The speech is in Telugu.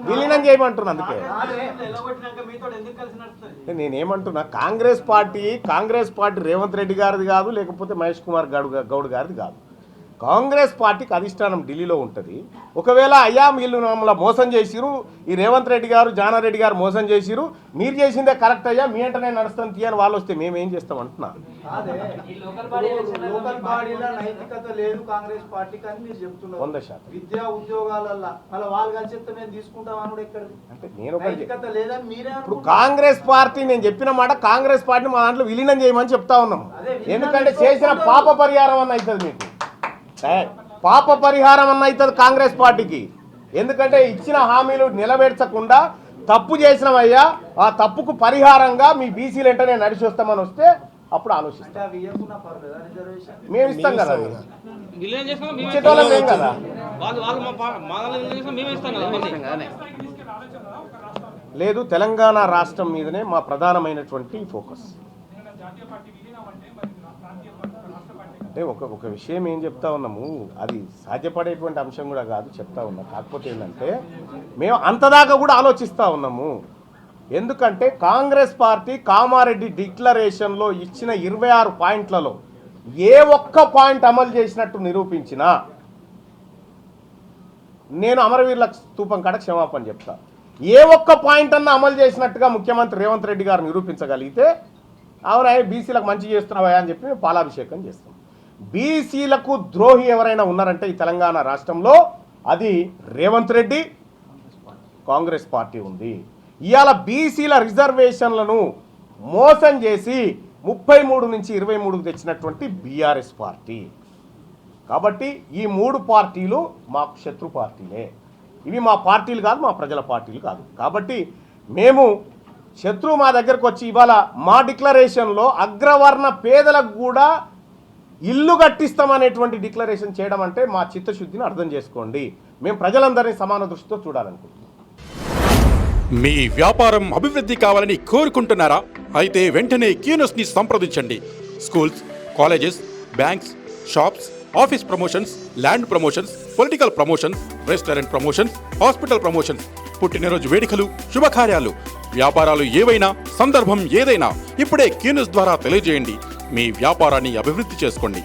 విలీనం చేయమంటున్నా. అందుకే నేనేమంటున్నా, కాంగ్రెస్ పార్టీ రేవంత్ రెడ్డి గారిది కాదు, లేకపోతే మహేష్ కుమార్ గౌడ్ గారిది కాదు. కాంగ్రెస్ పార్టీకి అధిష్టానం ఢిల్లీలో ఉంటుంది. ఒకవేళ అయ్యా వీళ్ళు మమ్మల్ని మోసం చేసిరు, ఈ రేవంత్ రెడ్డి గారు జానారెడ్డి గారు మోసం చేసిరు, మీరు చేసిందే కరెక్ట్ అయ్యా, మీ అంటనే నడుస్తాను తీయని వాళ్ళు వస్తే మేమేం చేస్తాం అంటున్నా. నైతికత లేదు కాంగ్రెస్ పార్టీకి అని మీరు చెప్తున్నారు. 100% విద్యా ఉద్యోగాలల్లో మళ్ళీ వాళ్ళు కలిసి చెప్తే మేము తీసుకుంటాం అని ఎక్కడిది అంటే నేను నైతికత లేదని మీరే. ఇప్పుడు కాంగ్రెస్ పార్టీ, నేను చెప్పిన మాట, కాంగ్రెస్ పార్టీ మా దాంట్లో విలీనం చేయమని చెప్తా ఉన్నాం. ఎందుకంటే చేసిన పాప పరిహారం అన్న అవుతుంది, మీకు పాప పరిహారం అన్న అవుతుంది కాంగ్రెస్ పార్టీకి. ఎందుకంటే ఇచ్చిన హామీలు నిలబెట్టకుండా తప్పు చేసినవయ్యా, ఆ తప్పుకు పరిహారంగా మీ బీసీలు వెంటనే నడిచి వస్తామని వస్తే అప్పుడు ఆలోచిస్తాం. మేము ఇస్తాం కదా, ఇచ్చేటోళ్ళం కదా. లేదు, తెలంగాణ రాష్ట్రం మీదనే మా ప్రధానమైనటువంటి ఫోకస్. అంటే ఒక విషయం ఏం చెప్తా ఉన్నాము, అది సాధ్యపడేటువంటి అంశం కూడా కాదు చెప్తా ఉన్నాం. కాకపోతే ఏంటంటే మేము అంతదాకా కూడా ఆలోచిస్తూ ఉన్నాము. ఎందుకంటే కాంగ్రెస్ పార్టీ కామారెడ్డి డిక్లరేషన్లో ఇచ్చిన 26 పాయింట్లలో ఏ ఒక్క పాయింట్ అమలు చేసినట్టు నిరూపించినా నేను అమరవీరుల స్తూపం కాడ క్షమాపణ చెప్తా. ఏ ఒక్క పాయింట్ అన్నా అమలు చేసినట్టుగా ముఖ్యమంత్రి రేవంత్ రెడ్డి గారు నిరూపించగలిగితే అవునా బీసీలకు మంచి చేస్తున్నావా అని చెప్పి మేము పాలాభిషేకం చేస్తాం. బీసీలకు ద్రోహి ఎవరైనా ఉన్నారంటే ఈ తెలంగాణ రాష్ట్రంలో అది రేవంత్ రెడ్డి, కాంగ్రెస్ పార్టీ ఉంది. ఇవాళ బీసీల రిజర్వేషన్లను మోసం చేసి 33 నుంచి 23కు తెచ్చినటువంటి బీఆర్ఎస్ పార్టీ. కాబట్టి ఈ 3 పార్టీలు మాకు శత్రు పార్టీలే. ఇవి మా పార్టీలు కాదు, మా ప్రజల పార్టీలు కాదు. కాబట్టి మేము శత్రువు మా దగ్గరకు వచ్చి ఇవాళ మా డిక్లరేషన్లో అగ్రవర్ణ పేదలకు కూడా ఇల్లు కట్టిస్తామనేటువంటి డిక్లరేషన్ చేయడం అంటే మా చిత్తశుద్ధిని అర్థం చేసుకోండి. మేము ప్రజలందరినీ సమాన దృష్టితో చూడాలనుకుంటున్నాం. మీ వ్యాపారం అభివృద్ధి కావాలని కోరుకుంటున్నారా? అయితే వెంటనే క్యూనస్ని సంప్రదించండి. Schools, colleges, banks, shops, office promotions, land promotions, political promotions, restaurant promotions, hospital promotions, పుట్టినరోజు వేడుకలు, శుభకార్యాలు, వ్యాపారాలు ఏవైనా, సందర్భం ఏదైనా ఇప్పుడే క్యూనస్ ద్వారా తెలియజేయండి. మీ వ్యాపారాన్ని అభివృద్ధి చేసుకోండి.